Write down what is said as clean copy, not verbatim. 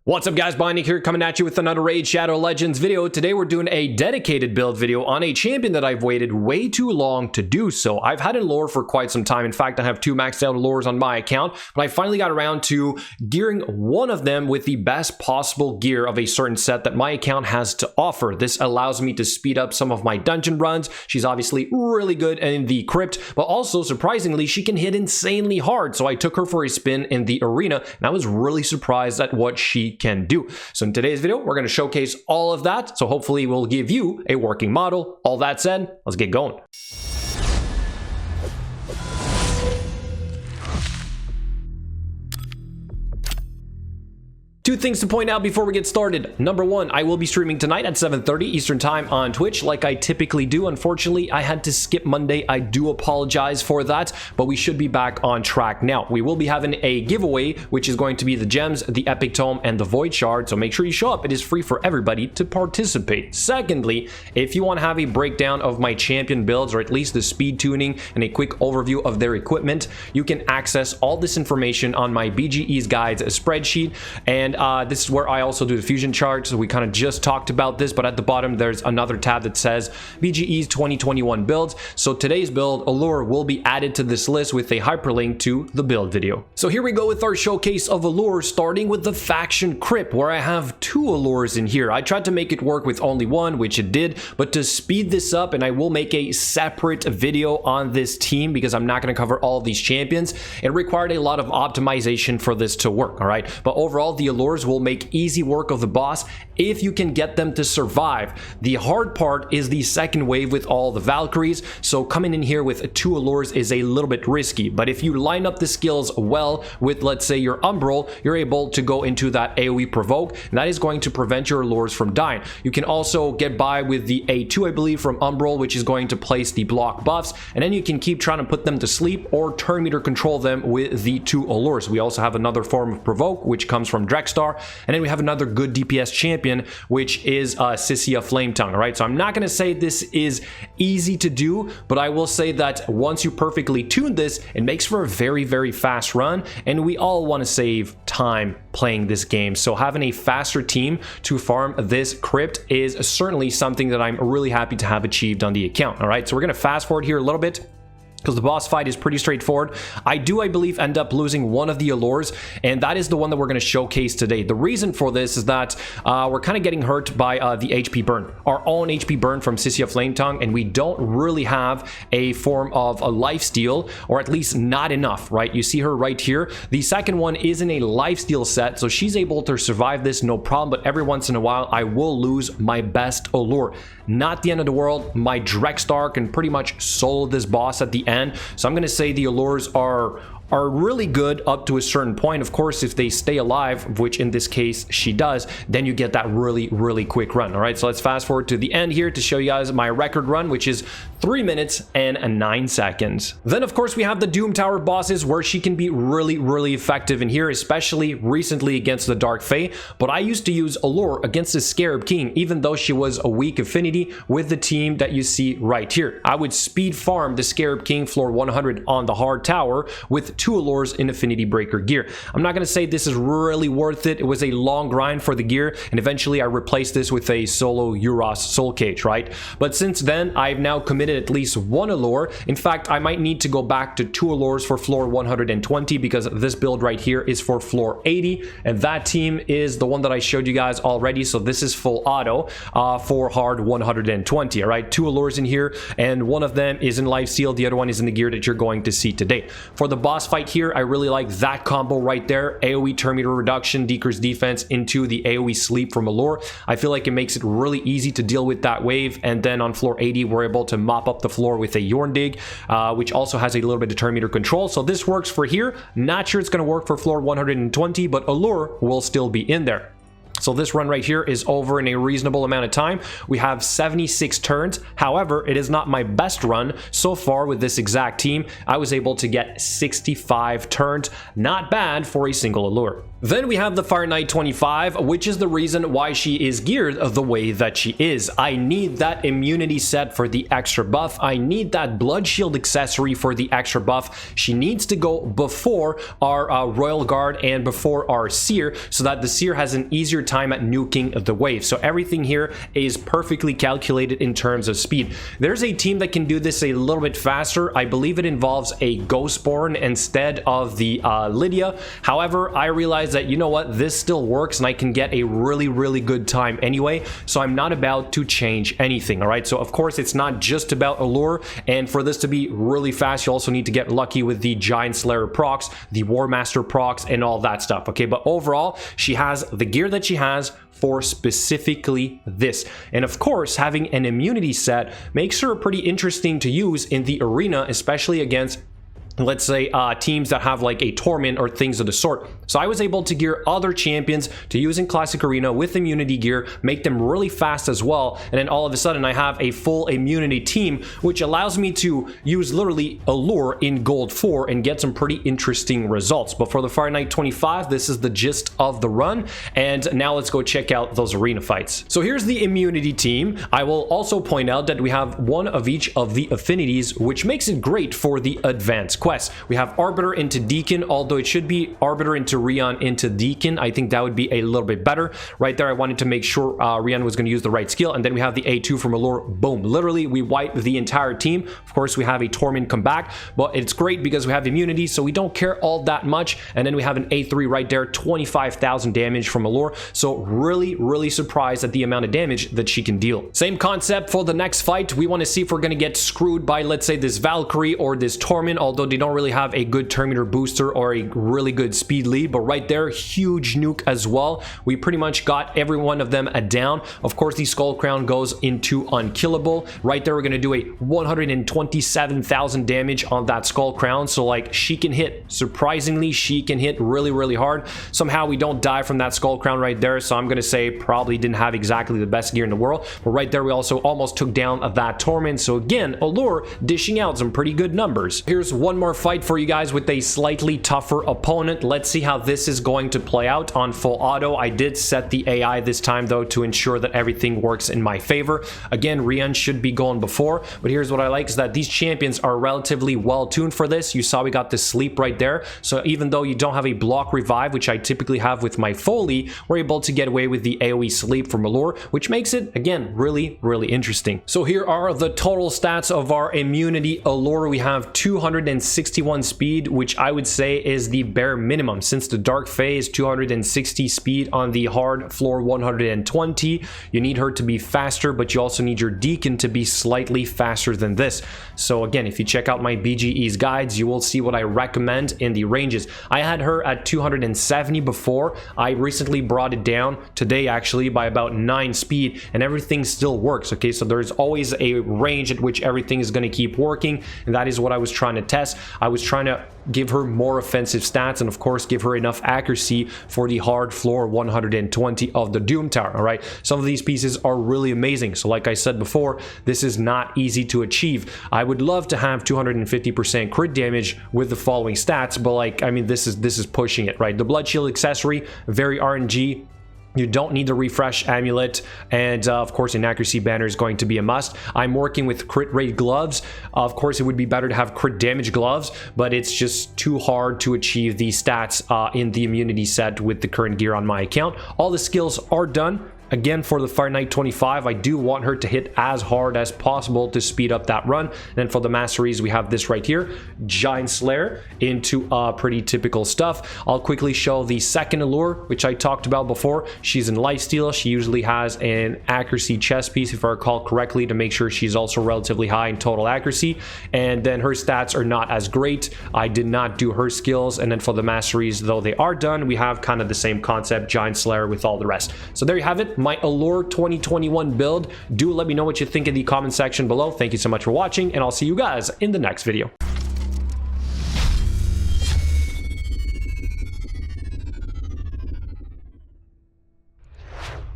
What's up guys, Bionic here coming at you with another Raid Shadow Legends video. Today we're doing a dedicated build video on a champion that I've waited way too long to do so. I've had Alure for quite some time. In fact, I have two maxed out Allures on my account, but I finally got around to gearing one of them with the best possible gear of a certain set that my account has to offer. This allows me to speed up some of my dungeon runs. She's obviously really good in the crypt, but also surprisingly, she can hit insanely hard. So I took her for a spin in the arena and I was really surprised at what she can do. So in today's video, we're going to showcase all of that. So hopefully we'll give you a working model. All that said, let's get going. Two things to point out before we get started. Number one, I will be streaming tonight at 7:30 Eastern Time on Twitch like I typically do. Unfortunately, I had to skip Monday. I do apologize for that, but we should be back on track now. We will be having a giveaway, which is going to be the gems, the epic tome, and the void shard. So make sure you show up. It is free for everybody to participate. Secondly, if you want to have a breakdown of my champion builds, or at least the speed tuning and a quick overview of their equipment, you can access all this information on my BGE's guides spreadsheet. And this is where I also do the fusion chart. So we kind of just talked about this, but at the bottom there's another tab that says BGE's 2021 builds. So today's build, Alure, will be added to this list with a hyperlink to the build video. So here we go with our showcase of Alure, starting with the faction crypt, where I have two Allures in here. I tried to make it work with only one, which it did, but to speed this up, and I will make a separate video on this team because I'm not going to cover all of these champions, it required a lot of optimization for this to work. All right, but overall the Allure will make easy work of the boss if you can get them to survive. The hard part is the second wave with all the Valkyries, so coming in here with two Allures is a little bit risky, but if you line up the skills well with, let's say, your Umbral, you're able to go into that AoE provoke, and that is going to prevent your Allures from dying. You can also get by with the A2, I believe, from Umbral, which is going to place the block buffs, and then you can keep trying to put them to sleep or turn meter control them with the two Allures. We also have another form of provoke, which comes from Drexstar. And then we have another good DPS champion, which is Sisia Flametongue. All right, so I'm not going to say this is easy to do, but I will say that once you perfectly tune this, it makes for a very, very fast run, and we all want to save time playing this game. So having a faster team to farm this crypt is certainly something that I'm really happy to have achieved on the account. All right, so we're going to fast forward here a little bit, because the boss fight is pretty straightforward. I believe, end up losing one of the Allures, and that is the one that we're going to showcase today. The reason for this is that we're kind of getting hurt by the HP burn, our own HP burn from Sisia Flametongue, and we don't really have a form of a lifesteal, or at least not enough, right? You see her right here. The second one is in a lifesteal set, so she's able to survive this no problem, but every once in a while, I will lose my best Allure. Not the end of the world. My Drexstar can pretty much solo this boss at the end. So I'm going to say the Allures are really good up to a certain point. Of course, if they stay alive, which in this case she does, then you get that really, really quick run. All right, so let's fast forward to the end here to show you guys my record run, which is 3 minutes and 9 seconds. Then, of course, we have the Doom Tower bosses, where she can be really, really effective in here, especially recently against the Dark Fae. But I used to use Alure against the Scarab King, even though she was a weak affinity with the team that you see right here. I would speed farm the Scarab King floor 100 on the hard tower with two Allures in Affinity Breaker gear. I'm not going to say this is really worth it. It was a long grind for the gear, and eventually I replaced this with a solo Euros Soul Cage, right? But since then, I've now committed at least one Allure. In fact, I might need to go back to two Allures for floor 120, because this build right here is for floor 80, and that team is the one that I showed you guys already. So this is full auto for hard 120. All right, two Allures in here, and one of them is in lifesteal, the other one is in the gear that you're going to see today. For the boss fight here, I really like that combo right there. AoE turn meter reduction, decrease defense into the AoE sleep from Alure. I feel like it makes it really easy to deal with that wave. And then on floor 80, we're able to mop up the floor with a Yorndig, which also has a little bit of turn meter control. So this works for here. Not sure it's going to work for floor 120, but Alure will still be in there. So this run right here is over in a reasonable amount of time. We have 76 turns. However, it is not my best run so far with this exact team. I was able to get 65 turns. Not bad for a single Alure. Then we have the Fire Knight 25, which is the reason why she is geared the way that she is. I need that immunity set for the extra buff. I need that blood shield accessory for the extra buff. She needs to go before our Royal Guard and before our Seer, so that the Seer has an easier time at nuking the wave. So everything here is perfectly calculated in terms of speed. There's a team that can do this a little bit faster. I believe it involves a Ghostborn instead of the Lydia. However, I realize that, you know what, this still works and I can get a really good time anyway, so I'm not about to change anything. All right, so of course it's not just about Allure, and for this to be really fast you also need to get lucky with the Giant Slayer procs, the War Master procs, and all that stuff. Okay, but overall she has the gear that she has for specifically this, and of course having an immunity set makes her pretty interesting to use in the arena, especially against, let's say, teams that have like a Torment or things of the sort. So I was able to gear other champions to use in Classic Arena with immunity gear, make them really fast as well, and then all of a sudden I have a full immunity team, which allows me to use literally Allure in Gold 4 and get some pretty interesting results. But for the Fire Knight 25, this is the gist of the run, and now let's go check out those arena fights. So here's the immunity team. I will also point out that we have one of each of the affinities, which makes it great for the advanced quests. We have Arbiter into Deacon, although it should be Arbiter into Rion into Deacon. I think that would be a little bit better. Right there, I wanted to make sure Rion was going to use the right skill. And then we have the A2 from Allure. Boom. Literally, we wipe the entire team. Of course, we have a Torment come back, but it's great because we have immunity, so we don't care all that much. And then we have an A3 right there, 25,000 damage from Allure. So really surprised at the amount of damage that she can deal. Same concept for the next fight. We want to see if we're going to get screwed by, let's say, this Valkyrie or this Torment, although they don't really have a good Terminator booster or a really good speed lead. But right there, huge nuke as well. We pretty much got every one of them down. Of course, the Skull Crown goes into unkillable. Right there, we're going to do a 127,000 damage on that Skull Crown. So like, she can hit, surprisingly, she can hit really hard. Somehow we don't die from that Skull Crown right there, so I'm going to say probably didn't have exactly the best gear in the world. But right there, we also almost took down that Torment. So again, Allure dishing out some pretty good numbers. Here's one more fight for you guys with a slightly tougher opponent. Let's see how this is going to play out on full auto. I did set the AI this time though to ensure that everything works in my favor. Again, Rian should be going before, but here's what I like is that these champions are relatively well tuned for this. You saw we got the sleep right there, so even though you don't have a block revive, which I typically have with my Foley, we're able to get away with the AoE sleep from Allure, which makes it again really interesting. So here are the total stats of our immunity Allure. We have 261 speed, which I would say is the bare minimum since the dark phase. 260 speed on the hard floor, 120. You need her to be faster, but you also need your Deacon to be slightly faster than this. So again, if you check out my BGE's guides, you will see what I recommend in the ranges. I had her at 270 before. I recently brought it down today actually by about 9 speed, and everything still works. Okay, so there's always a range at which everything is going to keep working, and that is what I was trying to test. I was trying to give her more offensive stats and of course give her enough accuracy for the hard floor 120 of the Doom Tower. All right, some of these pieces are really amazing. So like I said before, this is not easy to achieve. I would love to have 250% crit damage with the following stats, but like, I mean, this is pushing it, right? The blood shield accessory, very RNG. You don't need the refresh amulet, and of course inaccuracy banner is going to be a must. I'm working with crit rate gloves. Of course it would be better to have crit damage gloves, but it's just too hard to achieve these stats in the immunity set with the current gear on my account. All the skills are done. Again, for the Fire Knight 25, I do want her to hit as hard as possible to speed up that run. And then for the Masteries, we have this right here, Giant Slayer into pretty typical stuff. I'll quickly show the second Allure, which I talked about before. She's in lifesteal. She usually has an accuracy chest piece, if I recall correctly, to make sure she's also relatively high in total accuracy. And then her stats are not as great. I did not do her skills. And then for the Masteries, though they are done, we have kind of the same concept, Giant Slayer with all the rest. So there you have it, my Allure 2021 build. Do let me know what you think in the comment section below. Thank you so much for watching, and I'll see you guys in the next video.